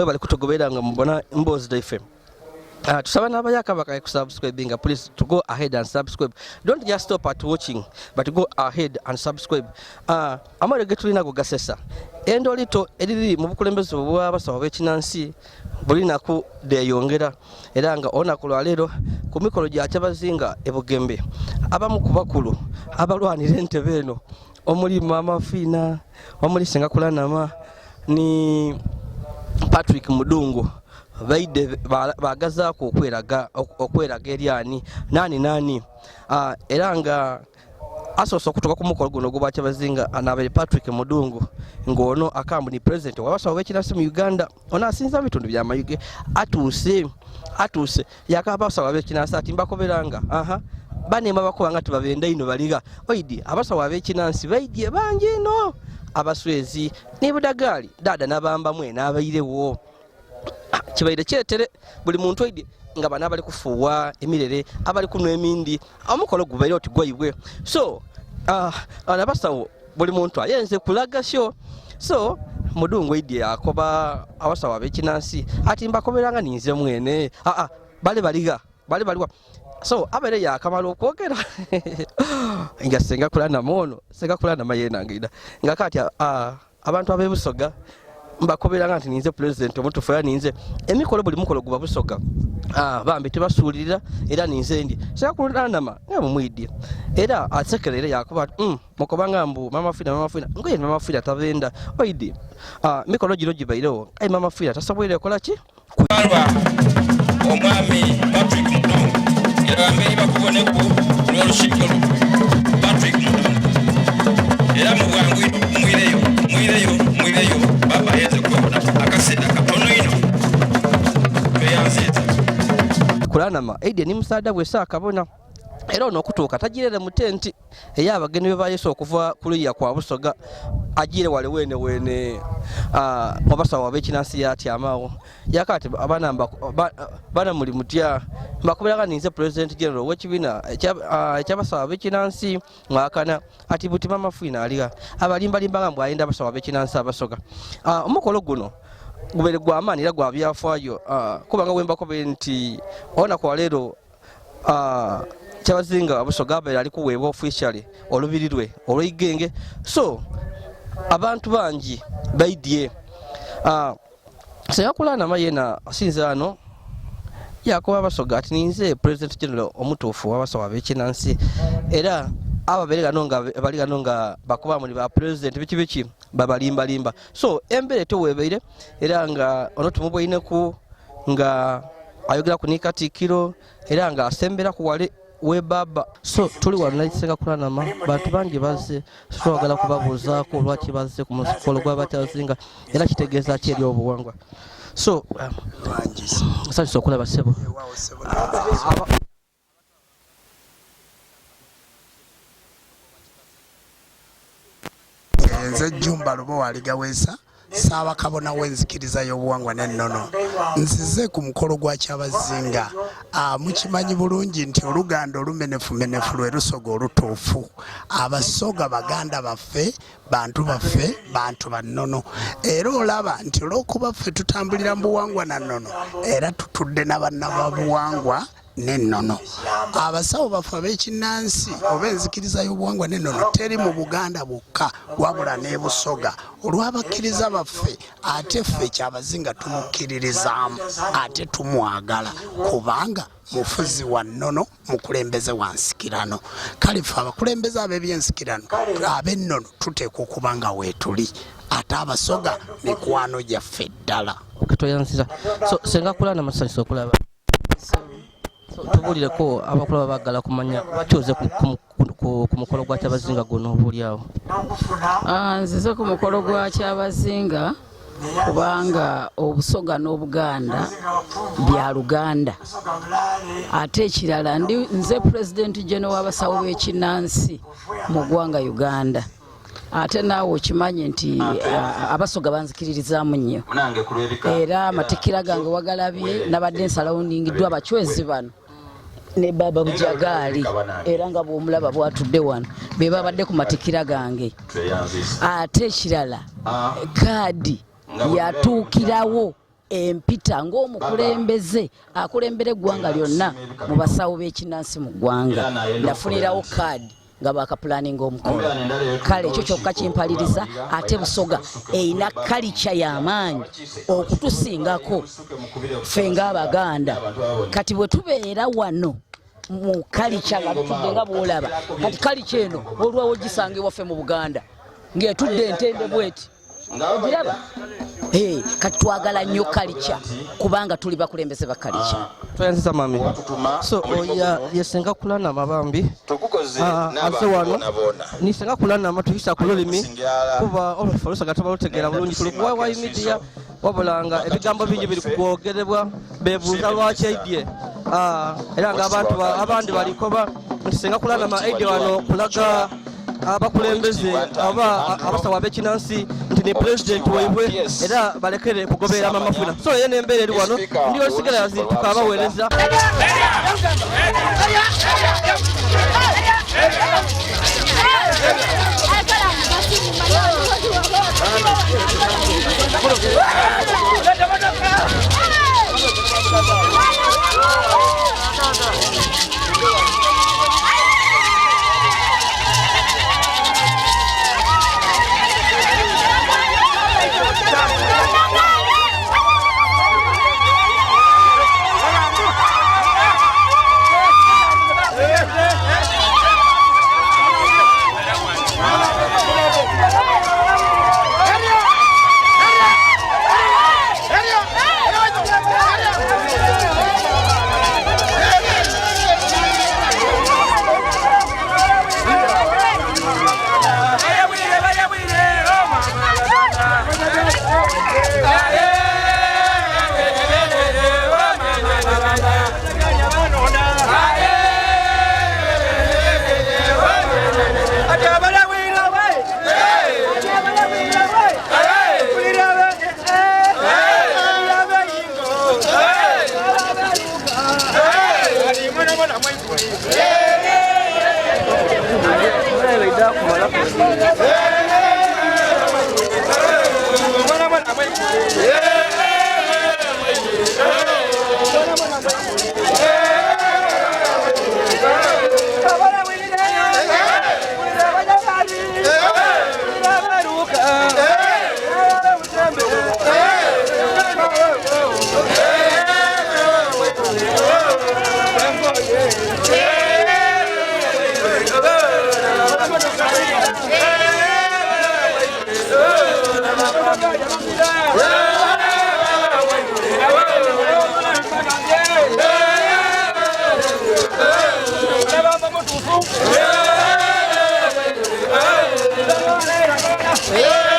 bali kutogoberanga mubona Mbozi FM. Tusaba n'abayaka bakaye kusubscribing. Please to go ahead and subscribe. Don't just stop at watching, but go ahead and subscribe. Amarege tulina go gasesa. Endo lito ediri mu bukulembeze bw'abasawo b'ekinansi buli naku deyongera era nga onaku lwaleero ku mikolo gya Kyabazinga e Bugembe abamu ku bakulu abalwanira entebe eno omuli Mama Fina omuli Sengakulanama ni Patrick Mudungu baide bagazaako okweraga eryani nani era nga asoso kutoka ku mukolo guno gwa Kyabazinga anabere Patrick Mudungu ngono akambu ni president wabasawo b'ekinansi mu Uganda ona asinza bitundu bya mayuge atuse yakabasawo b'ekinansi ati mbakoberanga banema bakubanga tubabenda ino baliga oidi abasawo b'ekinansi baidye bangi no abaswezi ne Budagali dada nabamba mwe n'abayirewo kibaire kyetere buli muntu oidi nga bana bali kufuwa emirere abali kunwa emindi omukolo gubaire oti gwayibwe so abasawo buli muntu ayenze kulaga sho so Mudungu idi yakoba abasawo b'ekinansi ati mbakoberanga ninze mwene baliga so abere yakamala okwogera nga Sengakulanama yenangida nga kati abantu abebusoga mbakoberanga nti ninze president omutufu ya ninze emikolo buli mukolo guba busoga bambi tebasuulirira era ninze ndi Sengakulanama nga mumwidye era asekerere yakuba mukobanga mbu Mama Fina ngoye Mama Fina tabenda oidi mikolo giro gibairewo Mama Fina tasobwere kola ki kubalwa omwami Patrick Mudungu era mbere bakuboneku n'olukiiko Patrick Mudungu era mu bwangu mwireyo baba yenze kubona akaseda katono ino beyanzeta Kulanama aide ni musaada bwe saakabona era ono okutuuka tagirere mu tenti ey'abagenyi be bayeso okuva kuluya kwa busoga agire wale wene obasawo b'ekinansi yatyamawo yakati bana muli mutya mbakubiraga ninze president general w'ekibiina ekyabasawo b'ekinansi mwakana ati buti Mama Fina aliga abalimbalimba nga ayenda abasawo b'ekinansi abasoga omukolo guno gubere gw'amaani era gwa byafaayo kubanga wembakobe nti ona kwa leero Kyabazinga abusoga abaire ali kuweebwa officially olubirirwe olw'igenge so abantu bangi baidye Sengakulanama yena asinzaano yakoba abasoga ati ninze president general omutuufu w'abasawo b'ekinansi era bali gano nga bakuba muli ba president biki babalimbalimba so embere teweebeire era nga ono tumubweineku nga ayogera ku Katikkiro era nga asembera ku wale we baba so tuli wano Sengakulanama bantu bangi bazze twagala kubabuuzaako lwaki bazze ku mukolo gwa Kyabazinga era kitegeeza ki eri obuwangwa so asanyusa okulaba ssebo nze Jumba Lubo waligawesa Ssaabakabona w'enzikiriza y'obuwangwa n'ennono nzize ku mukolo gwa Kyabazinga mukimanyi bulungi nti oluganda olumenefu lwe lusoga olutuufu abasoga baganda baffe bantu baffe bantu bannono era olaba nti olw'okuba ffe tutambulira mu buwangwa na nnono era tutudde n'abannababuwangwa n'ennono abasawo baffe ab'ekinnansi oba enzikiriza y'obuwangwa n'ennono teri mu Buganda bwokka wabula ne Busoga olw'abakkiriza baffe ate ffe Kyabazinga tumukkiririzaamu ate tumwagala kubanga mufuzi wa nnono mukulembeze wa nsikirano kale ffe abakulembeze ab'ebyensikirano ab'ennono tuteekwa okuba nga weetuli ate abasoga mikwano gyaffe ddala katoyansiza so Sengakulanama masanyusa okulaba tubulireko abakulaba bagala kumanya batyoze ku mukolo gwa Kyabazinga guno obulyawo nzize ku mukolo gwa Kyabazinga kubanga obusoga n'Obuganda bya Luganda ate ekirala nze president general w'abasawo b'ekinnansi mu ggwanga Uganda ate naawe okimanyi nti abasoga banzikiririzaamu nnyo era amatikira gange wagalabye nabadde nsalawundingiddwa abachwezi bano ne baba Bujagali era nga bw'omulaba bwatudde wano be babadde ku matikira gange ate ekirala kaadi yatuukirawo empita ng'omukulembeze akulembera eggwanga lyonna mu basawo b'ekinnansi mu ggwanga nafunirawo kaadi nga bakapulaninga omukolo kale ekyo kyokka kimpaliriza ate Busoga erina kalica y'amaanyi okutusingako ffe ng'Abaganda kati bwe tubeera wano mu kalica nga tutudde nga bw'olaba kati kalica eno olwawo gisanga ewaffe mu Buganda ng'etudde entende bweti ogiraba kati twagala nnyo kalica kubanga tuli bakulembeze ba kalica twayanziza mami so yesenga kulana mabambi aze wano nisenga kulana matuyisa ku lulimi kuba olufalusa gataba lutegeera bulungi kulikuwa wa media wabulanga ebigambo bingi biri kugwogerebwa bebuuza lwaki aidye era nga abantu abandi balikoba nisenga kulana ma aidye wano kulaga abakulembeze abasawo ab'ekinnansi nti ne president waibwe era balekere kugoberera amafuna so ye n'embeera eri wano ndiyo osigala yazintuka abaweereza Yeah.